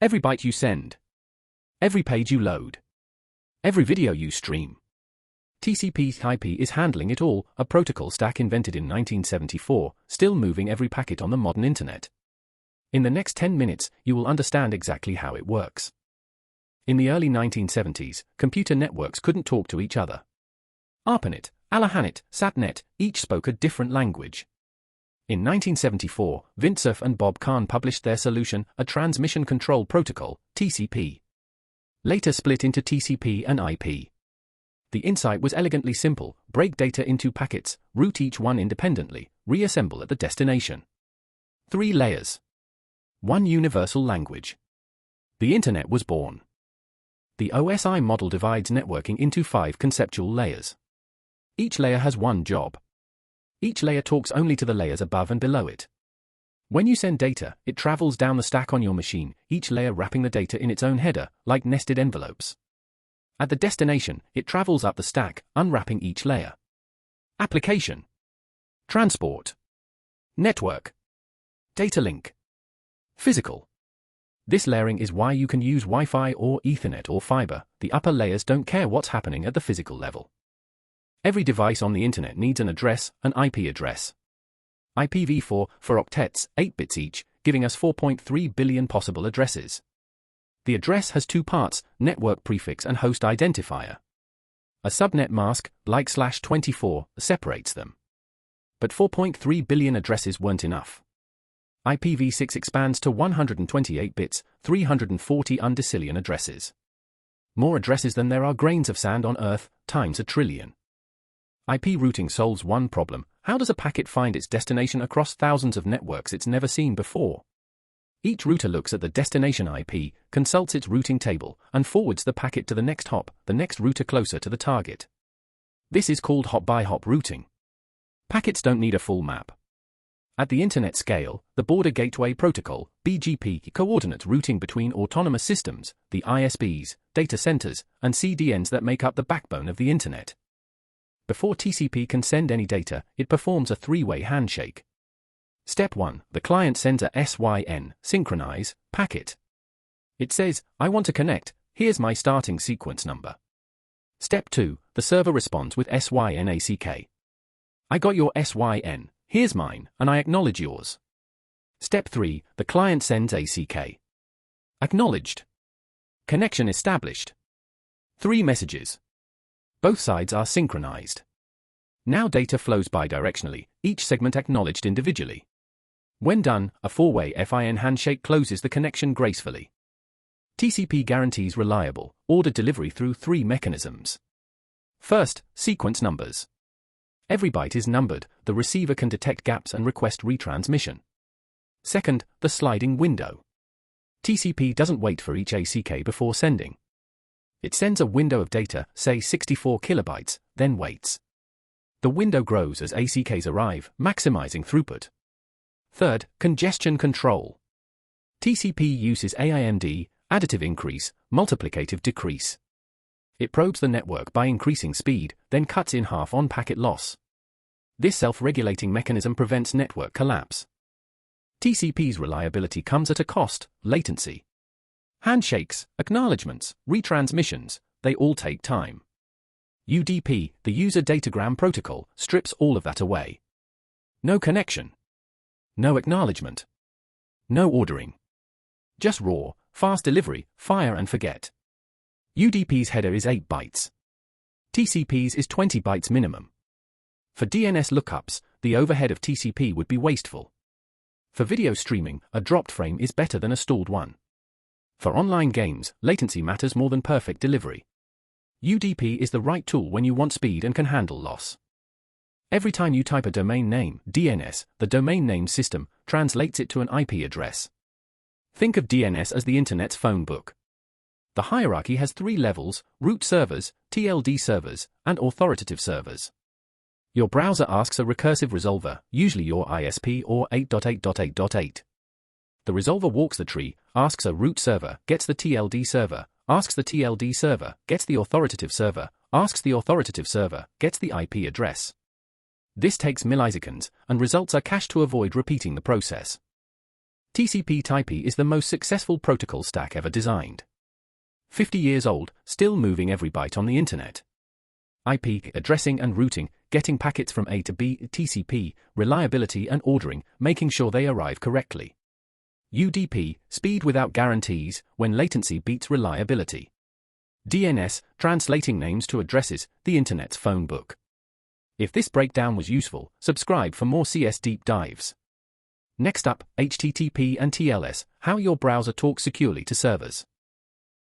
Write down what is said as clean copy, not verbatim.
Every byte you send. Every page you load. Every video you stream. TCP/IP is handling it all, a protocol stack invented in 1974, still moving every packet on the modern internet. In the next 10 minutes, you will understand exactly how it works. In the early 1970s, computer networks couldn't talk to each other. ARPANET, ALAHANET, SATNET, each spoke a different language. In 1974, Vint Cerf and Bob Kahn published their solution, a transmission control protocol, TCP. Later split into TCP and IP. The insight was elegantly simple: break data into packets, route each one independently, reassemble at the destination. 3 layers. 1 universal language. The Internet was born. The OSI model divides networking into 5 conceptual layers. Each layer has one job. Each layer talks only to the layers above and below it. When you send data, it travels down the stack on your machine, each layer wrapping the data in its own header, like nested envelopes. At the destination, it travels up the stack, unwrapping each layer. Application. Transport. Network. Data link. Physical. This layering is why you can use Wi-Fi or Ethernet or fiber. The upper layers don't care what's happening at the physical level. Every device on the internet needs an address, an IP address. IPv4 for octets, 8 bits each, giving us 4.3 billion possible addresses. The address has 2 parts, network prefix and host identifier. A subnet mask, like /24, separates them. But 4.3 billion addresses weren't enough. IPv6 expands to 128 bits, 340 undecillion addresses. More addresses than there are grains of sand on Earth, times a trillion. IP routing solves one problem: how does a packet find its destination across thousands of networks it's never seen before? Each router looks at the destination IP, consults its routing table, and forwards the packet to the next hop, the next router closer to the target. This is called hop-by-hop routing. Packets don't need a full map. At the Internet scale, the Border Gateway Protocol, BGP, coordinates routing between autonomous systems, the ISPs, data centers, and CDNs that make up the backbone of the Internet. Before TCP can send any data, it performs a 3-way handshake. Step 1. The client sends a SYN, synchronize, packet. It says, I want to connect, here's my starting sequence number. Step 2. The server responds with SYN-ACK. I got your SYN, here's mine, and I acknowledge yours. Step 3. The client sends ACK. Acknowledged. Connection established. 3 messages. Both sides are synchronized. Now data flows bidirectionally, each segment acknowledged individually. When done, a 4-way FIN handshake closes the connection gracefully. TCP guarantees reliable, ordered delivery through 3 mechanisms. First, sequence numbers. Every byte is numbered, the receiver can detect gaps and request retransmission. Second, the sliding window. TCP doesn't wait for each ACK before sending. It sends a window of data, say 64 kilobytes, then waits. The window grows as ACKs arrive, maximizing throughput. Third, congestion control. TCP uses AIMD, additive increase, multiplicative decrease. It probes the network by increasing speed, then cuts in half on packet loss. This self-regulating mechanism prevents network collapse. TCP's reliability comes at a cost: latency. Handshakes, acknowledgements, retransmissions, they all take time. UDP, the User Datagram Protocol, strips all of that away. No connection. No acknowledgement. No ordering. Just raw, fast delivery, fire and forget. UDP's header is 8 bytes. TCP's is 20 bytes minimum. For DNS lookups, the overhead of TCP would be wasteful. For video streaming, a dropped frame is better than a stalled one. For online games, latency matters more than perfect delivery. UDP is the right tool when you want speed and can handle loss. Every time you type a domain name, DNS, the domain name system, translates it to an IP address. Think of DNS as the Internet's phone book. The hierarchy has 3 levels: root servers, TLD servers, and authoritative servers. Your browser asks a recursive resolver, usually your ISP or 8.8.8.8. The resolver walks the tree, asks a root server, gets the TLD server, asks the TLD server, gets the authoritative server, asks the authoritative server, gets the IP address. This takes milliseconds, and results are cached to avoid repeating the process. TCP Three-Way is the most successful protocol stack ever designed. 50 years old, still moving every byte on the internet. IP, addressing and routing, getting packets from A to B, TCP, reliability and ordering, making sure they arrive correctly. UDP, speed without guarantees, when latency beats reliability. DNS, translating names to addresses, the internet's phone book. If this breakdown was useful, subscribe for more CS deep dives. Next up, HTTP and TLS, how your browser talks securely to servers.